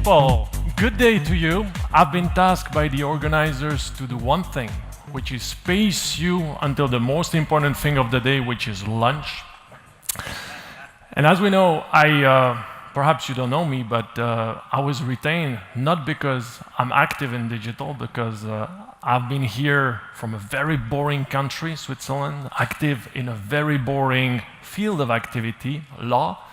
Well, good day to you. I've been tasked by the organizers to do one thing, which is space you until the most important thing of the day, which is lunch. And as we know, perhaps you don't know me, but I was retained not because I'm active in digital, because I've been here from a very boring country, Switzerland, active in a very boring field of activity, law.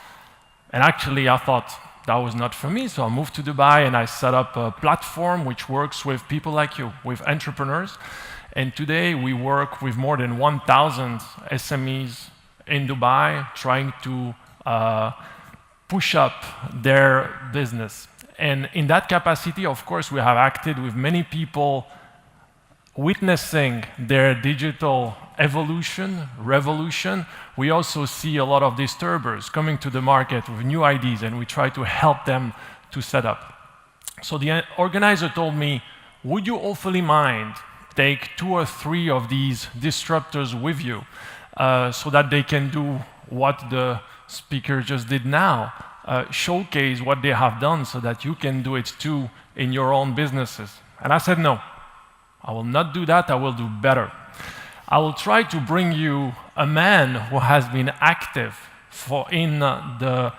And actually, I thought that was not for me, so I moved to Dubai and I set up a platform which works with people like you, with entrepreneurs. And today we work with more than 1,000 SMEs in Dubai trying to push up their business. And in that capacity, of course, we have acted with many people witnessing their digital evolution, revolution. We also see a lot of disturbers coming to the market with new ideas, and we try to help them to set up. So the organizer told me, would you awfully mind take 2 or 3 of these disruptors with you so that they can do what the speaker just did now, showcase what they have done so that you can do it too in your own businesses. And I said, no, I will not do that, I will do better. I will try to bring you a man who has been active in the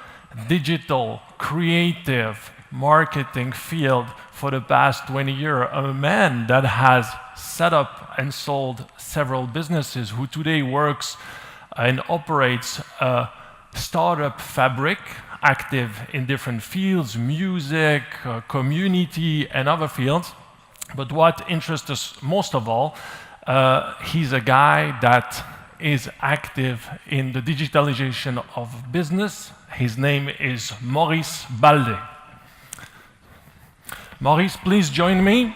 digital, creative, marketing field for the past 20 years, a man that has set up and sold several businesses, who today works and operates a startup fabric, active in different fields, music, community, and other fields. But what interests us most of all, he's a guy that is active in the digitalization of business. His name is Maurice Baldé. Maurice, please join me.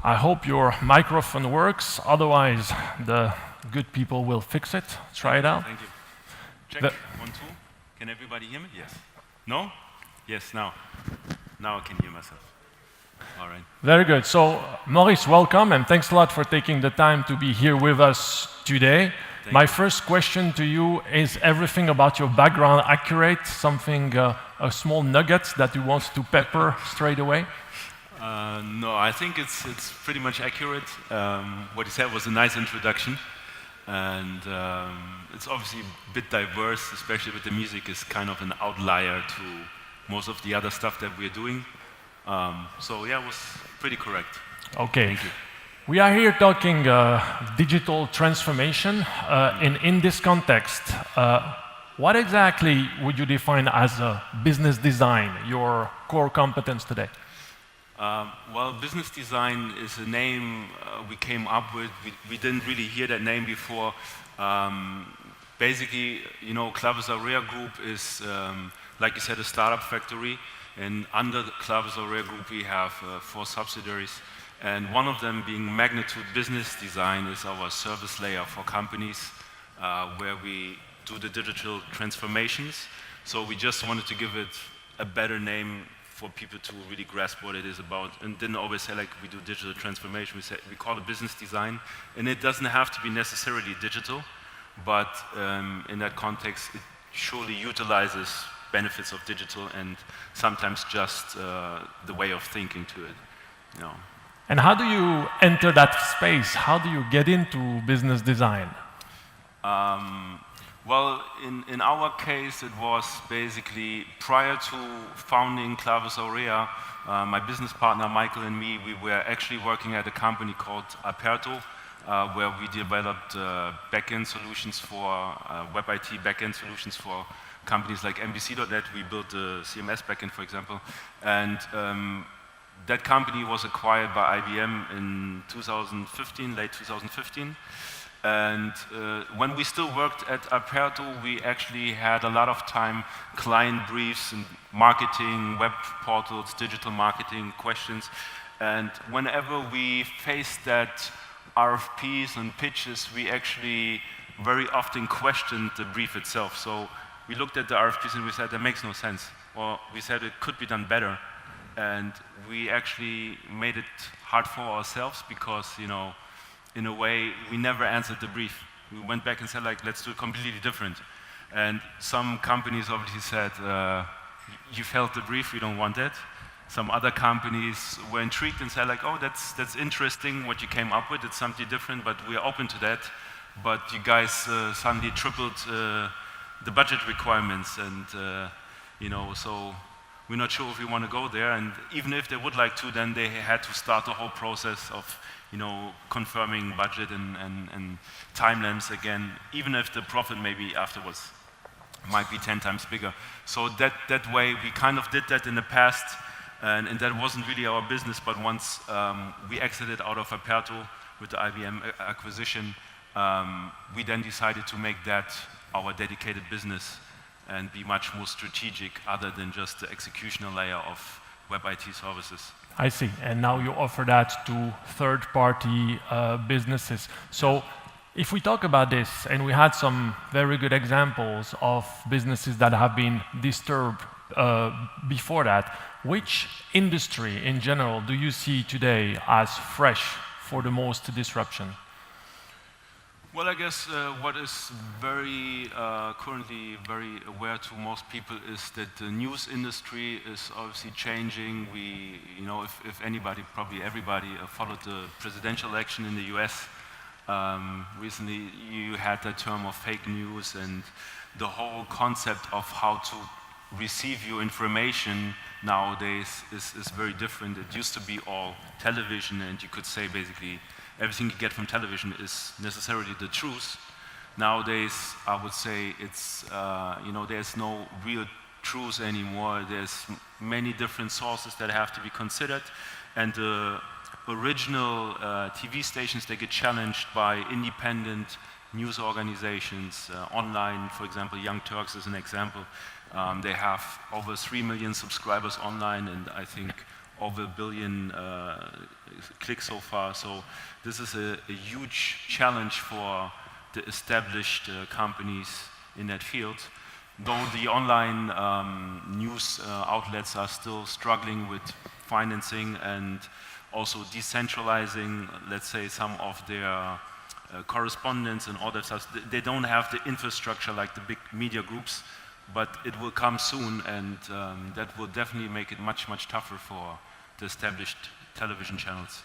I hope your microphone works, otherwise the good people will fix it. Try it out. Thank you. Check, 1, 2. Can everybody hear me? Yes. No? Yes, now. Now I can hear myself. All right. Very good. So, Maurice, welcome, and thanks a lot for taking the time to be here with us today. My first question to you, is everything about your background accurate? Something, a small nugget that you want to pepper straight away? No, I think it's pretty much accurate. What you said was a nice introduction. And it's obviously a bit diverse, especially with the music is kind of an outlier to most of the other stuff that we're doing. So yeah, it was pretty correct. Okay. Thank you. We are here talking digital transformation. In this context, what exactly would you define as a business design, your core competence today? Well, business design is a name we came up with. We didn't really hear that name before. Basically, you know, Clavis Aurea Group is, like you said, a startup factory. And under the Clavis Aurea Group, we have 4 subsidiaries. And one of them being Magnitude Business Design is our service layer for companies where we do the digital transformations. So we just wanted to give it a better name for people to really grasp what it is about, and didn't always say like we do digital transformation. We call it business design, and it doesn't have to be necessarily digital, but in that context, it surely utilizes benefits of digital and sometimes just the way of thinking to it. You know. And how do you enter that space? How do you get into business design? Well, in our case, it was basically prior to founding Clavis Aurea, my business partner Michael and me, we were actually working at a company called Aperto, where we developed backend solutions for web IT backend solutions for companies like MBC.net. We built the CMS backend, for example, and that company was acquired by IBM in 2015, late 2015. And when we still worked at Aperto, we actually had a lot of time client briefs and marketing, web portals, digital marketing questions. And whenever we faced that RFPs and pitches, we actually very often questioned the brief itself. So we looked at the RFPs and we said, that makes no sense. Well, we said it could be done better. And we actually made it hard for ourselves because, you know, in a way, we never answered the brief. We went back and said, like, let's do it completely different. And some companies obviously said, you failed the brief, we don't want that. Some other companies were intrigued and said, like, oh, that's interesting what you came up with, it's something different, but we're open to that. But you guys suddenly tripled the budget requirements, and you know, so we're not sure if we want to go there. And even if they would like to, then they had to start the whole process of, you know, confirming budget and timelines again, even if the profit maybe afterwards might be 10 times bigger. So that way, we kind of did that in the past, and that wasn't really our business. But once we exited out of Aperto with the IBM acquisition, we then decided to make that our dedicated business and be much more strategic other than just the executional layer of web IT services. I see, and now you offer that to third-party businesses. So if we talk about this, and we had some very good examples of businesses that have been disturbed before that, which industry in general do you see today as fresh for the most disruption? Well, I guess what is very currently very aware to most people is that the news industry is obviously changing. We, you know, if anybody, probably everybody followed the presidential election in the US. Recently, you had the term of fake news, and the whole concept of how to receive your information nowadays is very different. It used to be all television, and you could say basically everything you get from television is necessarily the truth. Nowadays, I would say it's, you know, there's no real truth anymore. There's many different sources that have to be considered, and the original TV stations, they get challenged by independent news organizations online. For example, Young Turks is an example. They have over 3 million subscribers online, and I think over 1 billion clicks so far. So this is a huge challenge for the established companies in that field. Though the online news outlets are still struggling with financing and also decentralizing, let's say, some of their correspondence and all that stuff. They don't have the infrastructure like the big media groups, but it will come soon, and that will definitely make it much, much tougher for the established television channels.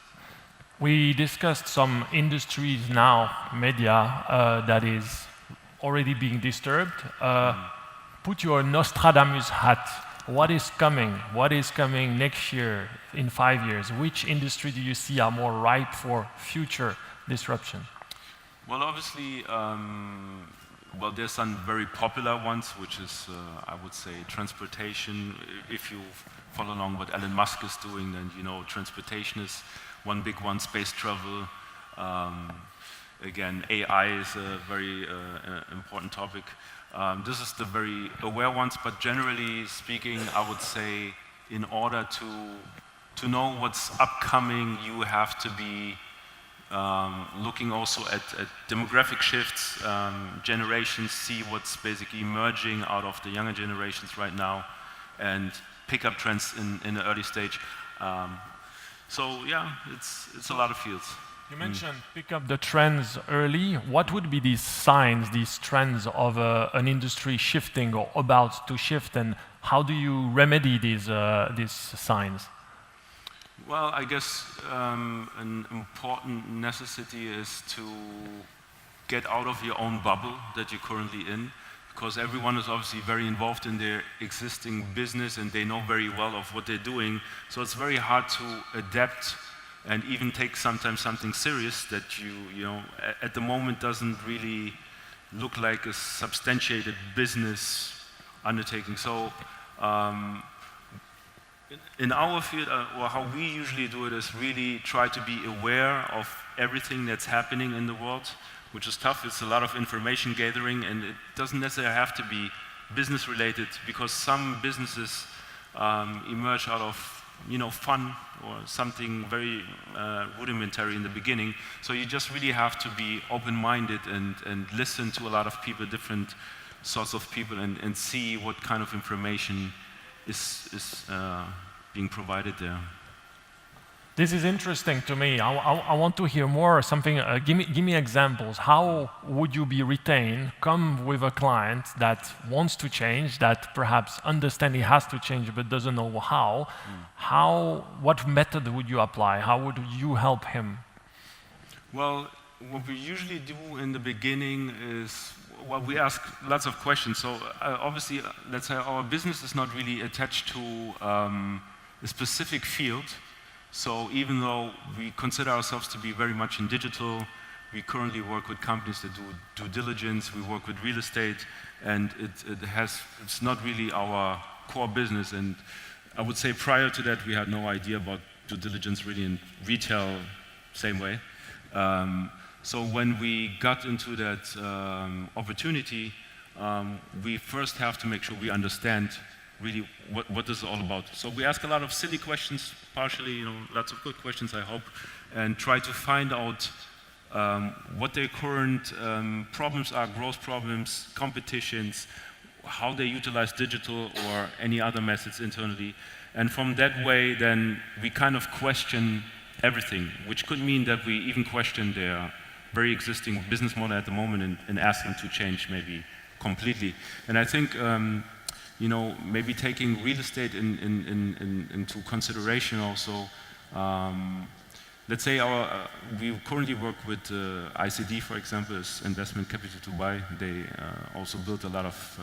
We discussed some industries now, media, that is already being disturbed. Put your Nostradamus hat. What is coming? What is coming next year, in 5 years? Which industry do you see are more ripe for future disruption? Well, obviously, well, there's some very popular ones, which is, I would say, transportation. If you follow along what Elon Musk is doing, then you know transportation is one big one, space travel. Again, AI is a very important topic. This is the very aware ones, but generally speaking, I would say in order to know what's upcoming, you have to be looking also at demographic shifts, generations, see what's basically emerging out of the younger generations right now, and pick up trends in the early stage. So yeah, it's a lot of fields. You mentioned pick up the trends early. What would be these signs, these trends of an industry shifting or about to shift, and how do you remedy these signs? Well, I guess an important necessity is to get out of your own bubble that you're currently in, because everyone is obviously very involved in their existing business and they know very well of what they're doing. So it's very hard to adapt and even take sometimes something serious that you know, at the moment doesn't really look like a substantiated business undertaking. So in our field, or how we usually do it, is really try to be aware of everything that's happening in the world, which is tough. It's a lot of information gathering, and it doesn't necessarily have to be business related, because some businesses emerge out of, you know, fun or something very rudimentary in the beginning. So you just really have to be open-minded and listen to a lot of people, different sorts of people, and see what kind of information is being provided there. This is interesting to me. I want to hear more. Something. Give me examples. How would you be retained? Come with a client that wants to change, that perhaps understands he has to change but doesn't know how. What method would you apply? How would you help him? Well, what we usually do in the beginning is, well, we ask lots of questions. So obviously, let's say our business is not really attached to a specific field. So even though we consider ourselves to be very much in digital, we currently work with companies that do due diligence, we work with real estate, and it's not really our core business. And I would say prior to that, we had no idea about due diligence really in retail, same way. So when we got into that opportunity, we first have to make sure we understand really what this is all about. So we ask a lot of silly questions, partially, lots of good questions, I hope, and try to find out what their current problems are, growth problems, competitions, how they utilize digital or any other methods internally. And from that way, then we kind of question everything, which could mean that we even question their very existing business model at the moment and ask them to change maybe completely. And I think maybe taking real estate into consideration also. Let's say we currently work with ICD, for example, is Investment Capital Dubai. They also built a lot of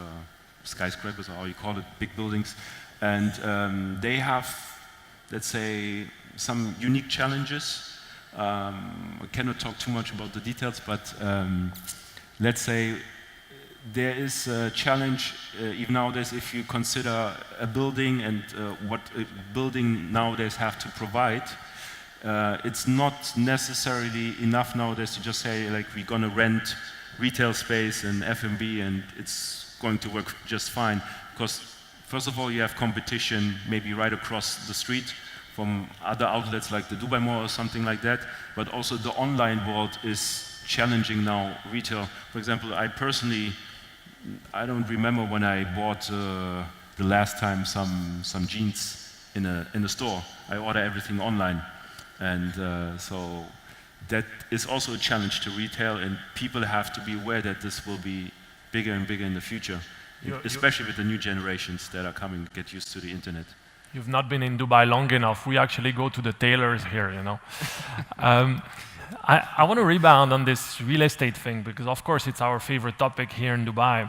skyscrapers, or how you call it, big buildings. And they have, let's say, some unique challenges. I cannot talk too much about the details, but let's say there is a challenge even nowadays if you consider a building and what a building nowadays have to provide. It's not necessarily enough nowadays to just say, like, we're going to rent retail space and F&B and it's going to work just fine. Because first of all, you have competition maybe right across the street from other outlets like the Dubai Mall or something like that. But also the online world is challenging now retail. For example, I don't remember when I bought the last time some jeans in a store. I order everything online. And so that is also a challenge to retail, and people have to be aware that this will be bigger and bigger in the future, especially with the new generations that are coming, get used to the internet. You've not been in Dubai long enough. We actually go to the tailors here, I want to rebound on this real estate thing because, of course, it's our favorite topic here in Dubai.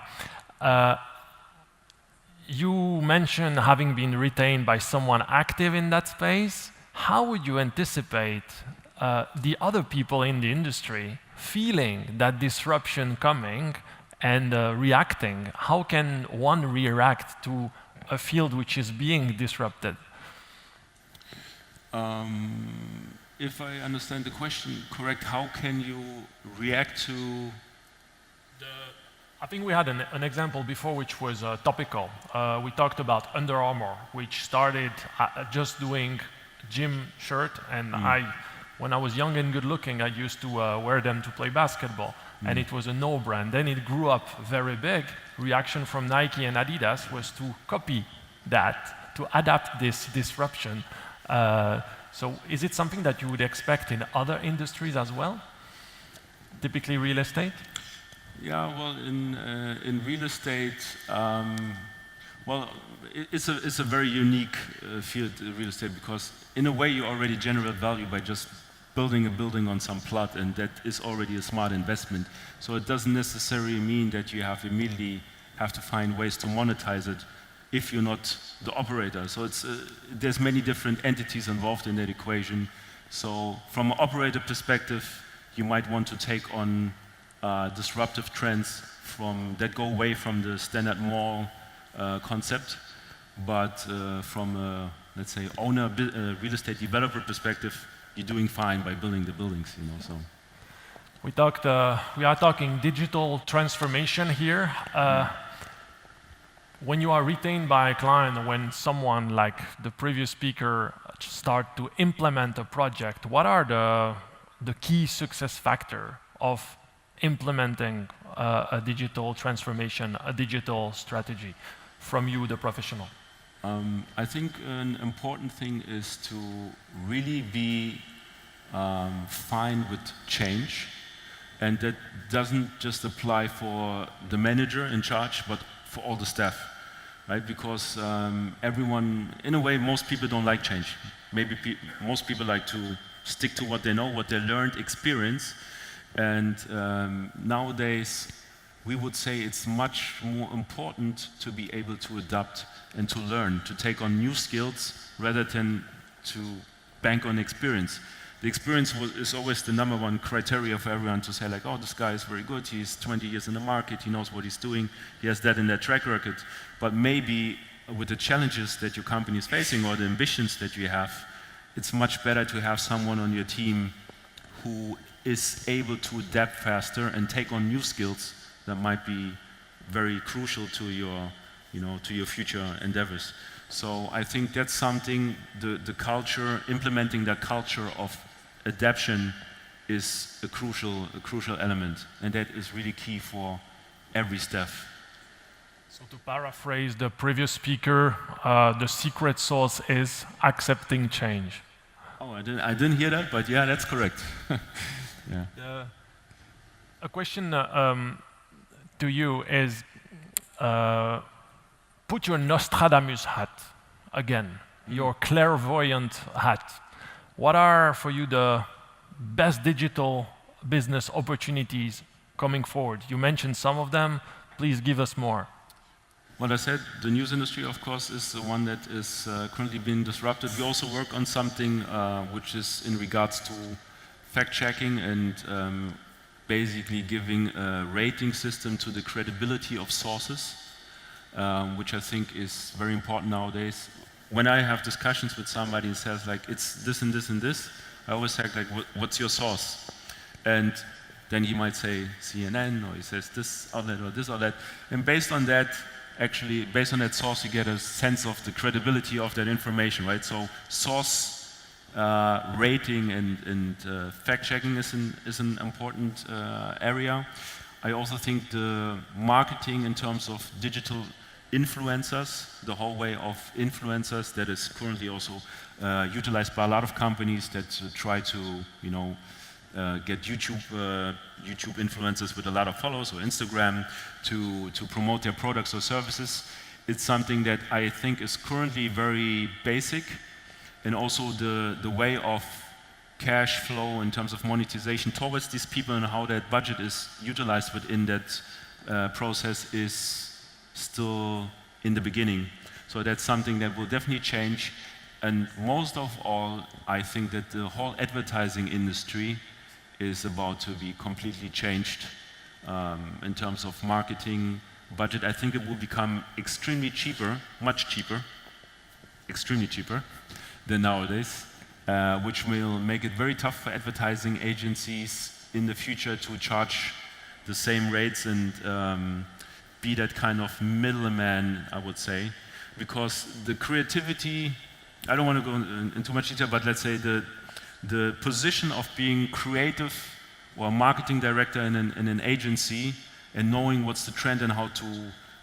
You mentioned having been retained by someone active in that space. How would you anticipate the other people in the industry feeling that disruption coming and reacting? How can one react to a field which is being disrupted? If I understand the question correct, how can you react to I think we had an example before which was topical. We talked about Under Armour, which started just doing gym shirt, and when I was young and good looking, I used to wear them to play basketball, and it was a no brand. Then it grew up very big. Reaction from Nike and Adidas was to copy that, to adapt this disruption. So is it something that you would expect in other industries as well? Typically real estate? Yeah, well, in real estate, it's a very unique field, real estate, because in a way you already generate value by just building a building on some plot, and that is already a smart investment. So it doesn't necessarily mean that you immediately have to find ways to monetize it if you're not the operator. So there's many different entities involved in that equation. So from an operator perspective, you might want to take on disruptive trends that go away from the standard mall concept. But from a, let's say, real estate developer perspective, you're doing fine by building the buildings, so. We are talking digital transformation here. When you are retained by a client, when someone like the previous speaker start to implement a project, what are the key success factor of implementing a digital transformation, a digital strategy from you, the professional? I think an important thing is to really be fine with change, and that doesn't just apply for the manager in charge, but for all the staff, right? Because everyone, in a way, most people don't like change. Maybe most people like to stick to what they know, what they learned, experience, and nowadays we would say it's much more important to be able to adapt and to learn, to take on new skills rather than to bank on experience. The experience is always the #1 criteria for everyone to say like, oh, this guy is very good, he's 20 years in the market, he knows what he's doing, he has that in that track record. But maybe with the challenges that your company is facing or the ambitions that you have, it's much better to have someone on your team who is able to adapt faster and take on new skills that might be very crucial to your, to your future endeavors. So I think that's something, the culture, implementing that culture of adaptation is a crucial element, and that is really key for every staff. So to paraphrase the previous speaker, the secret sauce is accepting change. Oh, I didn't hear that, but yeah, that's correct. Yeah. A question to you is, put your Nostradamus hat again, your clairvoyant hat. What are for you the best digital business opportunities coming forward? You mentioned some of them, please give us more. Well, I said the news industry, of course, is the one that is currently being disrupted. We also work on something which is in regards to fact-checking and basically giving a rating system to the credibility of sources, which I think is very important nowadays. When I have discussions with somebody and says like, it's this and this and this, I always say like, what's your source? And then he might say CNN, or he says this outlet or this outlet. And based on that, actually, based on that source, you get a sense of the credibility of that information, right? So source rating and fact-checking is an important area. I also think the marketing in terms of digital influencers, the whole way of influencers that is currently also utilized by a lot of companies that try to, get YouTube influencers with a lot of followers, or Instagram to promote their products or services. It's something that I think is currently very basic, and also the way of cash flow in terms of monetization towards these people and how that budget is utilized within that process is still in the beginning. So that's something that will definitely change. And most of all, I think that the whole advertising industry is about to be completely changed in terms of marketing budget. I think it will become extremely cheaper, much cheaper, extremely cheaper than nowadays, which will make it very tough for advertising agencies in the future to charge the same rates and be that kind of middleman, I would say, because the creativity, I don't want to go into too much detail, but let's say the position of being creative or marketing director in an agency and knowing what's the trend and how to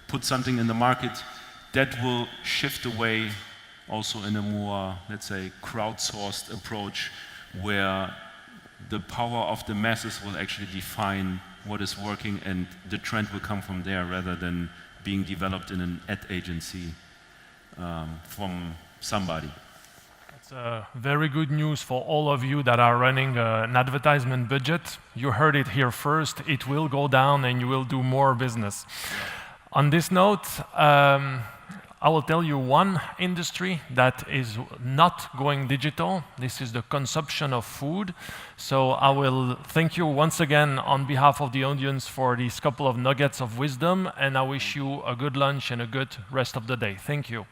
put something in the market, that will shift away also in a more, let's say, crowdsourced approach where the power of the masses will actually define what is working, and the trend will come from there rather than being developed in an ad agency from somebody. That's very good news for all of you that are running an advertisement budget. You heard it here first. It will go down and you will do more business. Yeah. On this note, I will tell you one industry that is not going digital. This is the consumption of food. So I will thank you once again on behalf of the audience for these couple of nuggets of wisdom, and I wish you a good lunch and a good rest of the day. Thank you.